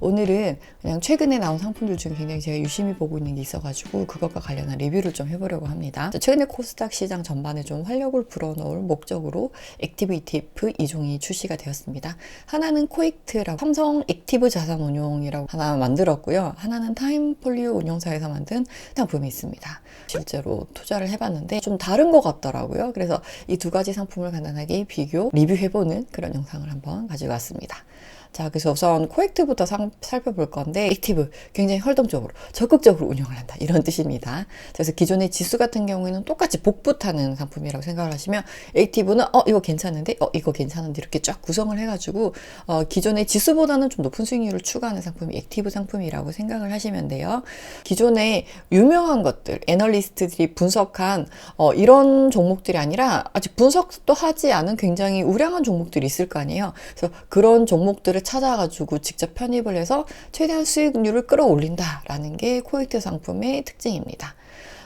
오늘은 그냥 최근에 나온 상품들 중에 굉장히 제가 유심히 보고 있는 게 있어가지고 그것과 관련한 리뷰를 좀 해보려고 합니다. 최근에 코스닥 시장 전반에 좀 활력을 불어넣을 목적으로 액티브 ETF 2종이 출시가 되었습니다. 하나는 코익트라고 삼성 액티브 자산운용이라고 하나 만들었고요. 하나는 타임폴리오 운용사에서 만든 상품이 있습니다. 실제로 투자를 해봤는데 좀 다른 것 같더라고요. 그래서 이 두 가지 상품을 간단하게 비교, 리뷰해보는 그런 영상을 한번 가지고 왔습니다. 자, 그래서 우선 코액트부터 살펴볼 건데, 액티브, 굉장히 활동적으로, 적극적으로 운영을 한다. 이런 뜻입니다. 그래서 기존의 지수 같은 경우에는 똑같이 복붙하는 상품이라고 생각을 하시면, 액티브는, 이거 괜찮은데? 이거 괜찮은데? 이렇게 쫙 구성을 해가지고, 기존의 지수보다는 좀 높은 수익률을 추구하는 상품이 액티브 상품이라고 생각을 하시면 돼요. 기존에 유명한 것들, 애널리스트들이 분석한, 이런 종목들이 아니라, 아직 분석도 하지 않은 굉장히 우량한 종목들이 있을 거 아니에요. 그래서 그런 종목들을 찾아가지고 직접 편입을 해서 최대한 수익률을 끌어올린다라는 게 코익트 상품의 특징입니다.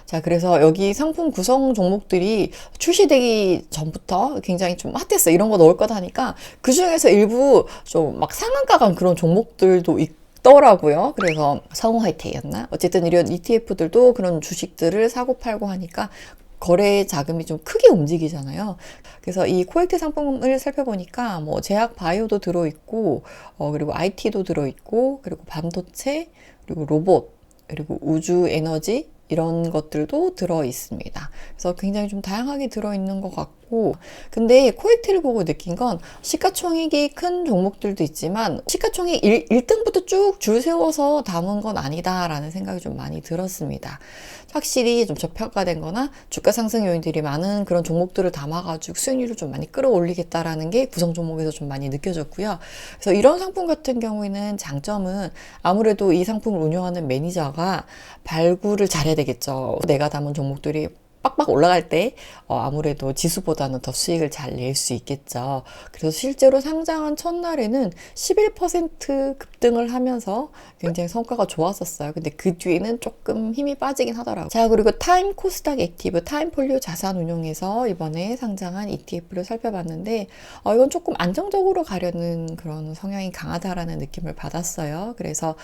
자, 그래서 여기 상품 구성 종목들이 출시되기 전부터 굉장히 좀 핫했어. 이런 거 넣을 거다 하니까 그 중에서 일부 좀 막 상한가 간 그런 종목들도 있더라고요. 그래서 성우 하이테이였나? 어쨌든 이런 ETF들도 그런 주식들을 사고 팔고 하니까 거래 자금이 좀 크게 움직이잖아요. 그래서 이 코엑트 상품을 살펴보니까 뭐 제약 바이오도 들어있고, 그리고 IT도 들어있고, 그리고 반도체, 그리고 로봇, 그리고 우주 에너지, 이런 것들도 들어 있습니다. 그래서 굉장히 좀 다양하게 들어있는 것 같고, 근데 코엑트를 보고 느낀 건 시가총액이 큰 종목들도 있지만 시가총액 1등부터 쭉 줄 세워서 담은 건 아니다라는 생각이 좀 많이 들었습니다. 확실히 좀 저평가된 거나 주가 상승 요인들이 많은 그런 종목들을 담아가지고 수익률을 좀 많이 끌어올리겠다라는 게 구성 종목에서 좀 많이 느껴졌고요. 그래서 이런 상품 같은 경우에는 장점은 아무래도 이 상품을 운영하는 매니저가 발굴을 잘해야 되겠죠. 내가 담은 종목들이 빡빡 올라갈 때 아무래도 지수보다는 더 수익을 잘 낼 수 있겠죠. 그래서 실제로 상장한 첫날에는 11% 급등을 하면서 굉장히 성과가 좋았었어요. 근데 그 뒤에는 조금 힘이 빠지긴 하더라고요. 자, 그리고 타임 코스닥 액티브 타임폴리오 자산운용에서 이번에 상장한 ETF를 살펴봤는데 이건 조금 안정적으로 가려는 그런 성향이 강하다라는 느낌을 받았어요. 그래서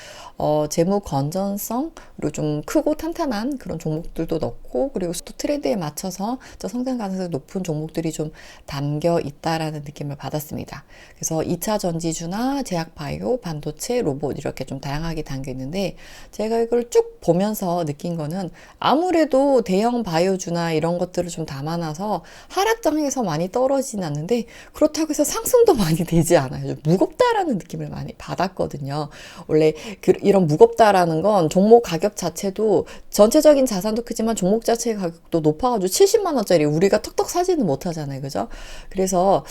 재무 건전성, 그리고 좀 크고 탄탄한 그런 종목들도 넣고, 그리고 또 트렌드에 맞춰서 또 성장 가능성이 높은 종목들이 좀 담겨 있다라는 느낌을 받았습니다. 그래서 2차 전지주나 제약 바이오, 반도체, 로봇 이렇게 좀 다양하게 담겨 있는데, 제가 이걸 쭉 보면서 느낀 거는 아무래도 대형 바이오주나 이런 것들을 좀 담아놔서 하락장에서 많이 떨어지진 않는데, 그렇다고 해서 상승도 많이 되지 않아요. 좀 무겁다라는 느낌을 많이 받았거든요. 원래 이런 무겁다라는 건 종목 가격 자체도 전체적인 자산도 크지만 종목 자체의 가격도 높아가지고 70만 원짜리 우리가 턱턱 사지는 못하잖아요. 그죠? 그래서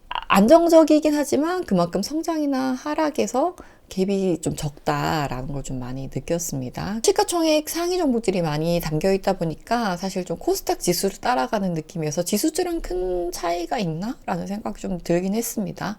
안정적이긴 하지만 그만큼 성장이나 하락에서 갭이 좀 적다라는 걸 좀 많이 느꼈습니다. 시가총액 상위 종목들이 많이 담겨 있다 보니까 사실 좀 코스닥 지수를 따라가는 느낌이어서 지수들은 큰 차이가 있나? 라는 생각이 좀 들긴 했습니다.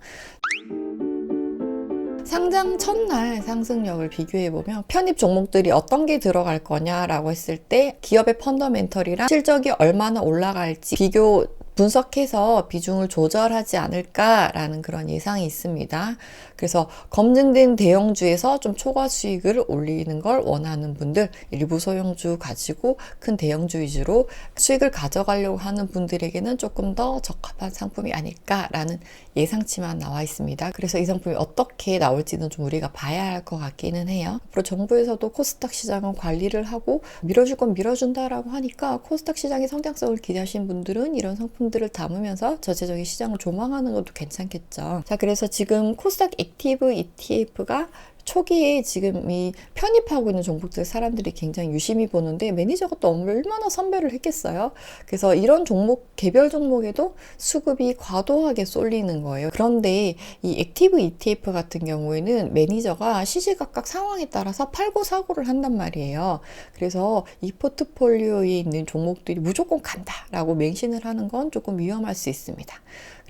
상장 첫날 상승력을 비교해보면 편입 종목들이 어떤 게 들어갈 거냐라고 했을 때 기업의 펀더멘털이랑 실적이 얼마나 올라갈지 비교 분석해서 비중을 조절하지 않을까라는 그런 예상이 있습니다. 그래서 검증된 대형주에서 좀 초과 수익을 올리는 걸 원하는 분들, 일부 소형주 가지고 큰 대형주 위주로 수익을 가져가려고 하는 분들에게는 조금 더 적합한 상품이 아닐까라는 예상치만 나와 있습니다. 그래서 이 상품이 어떻게 나올지는 좀 우리가 봐야 할 것 같기는 해요. 앞으로 정부에서도 코스닥 시장은 관리를 하고 밀어줄 건 밀어준다라고 하니까 코스닥 시장의 성장성을 기대하시는 분들은 이런 상품들을 담으면서 전체적인 시장을 조망하는 것도 괜찮겠죠. 자, 그래서 지금 코스닥 액티브 ETF가 초기에 지금 이 편입하고 있는 종목들 사람들이 굉장히 유심히 보는데 매니저가 또 얼마나 선별을 했겠어요. 그래서 이런 종목, 개별 종목에도 수급이 과도하게 쏠리는 거예요. 그런데 이 액티브 ETF 같은 경우에는 매니저가 시시각각 상황에 따라서 팔고 사고를 한단 말이에요. 그래서 이 포트폴리오에 있는 종목들이 무조건 간다라고 맹신을 하는 건 조금 위험할 수 있습니다.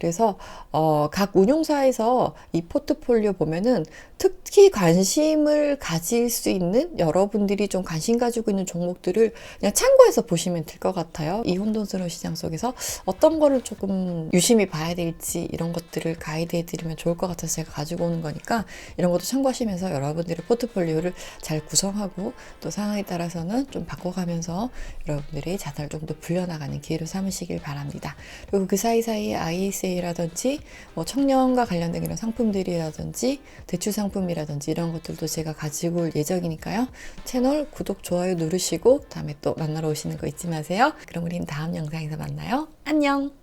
그래서 각 운용사에서 이 포트폴리오 보면은 특히 관심을 가질 수 있는, 여러분들이 좀 관심 가지고 있는 종목들을 그냥 참고해서 보시면 될 것 같아요. 이 혼돈스러운 시장 속에서 어떤 거를 조금 유심히 봐야 될지 이런 것들을 가이드해 드리면 좋을 것 같아서 제가 가지고 오는 거니까, 이런 것도 참고하시면서 여러분들의 포트폴리오를 잘 구성하고 또 상황에 따라서는 좀 바꿔가면서 여러분들의 자산을 좀 더 불려나가는 기회로 삼으시길 바랍니다. 그리고 그 사이사이에 ISA라든지 청년과 관련된 이런 상품들이라든지 대출 상품이라든지 이런 것들도 제가 가지고 올 예정이니까요. 채널 구독, 좋아요 누르시고 다음에 또 만나러 오시는 거 잊지 마세요. 그럼 우린 다음 영상에서 만나요. 안녕!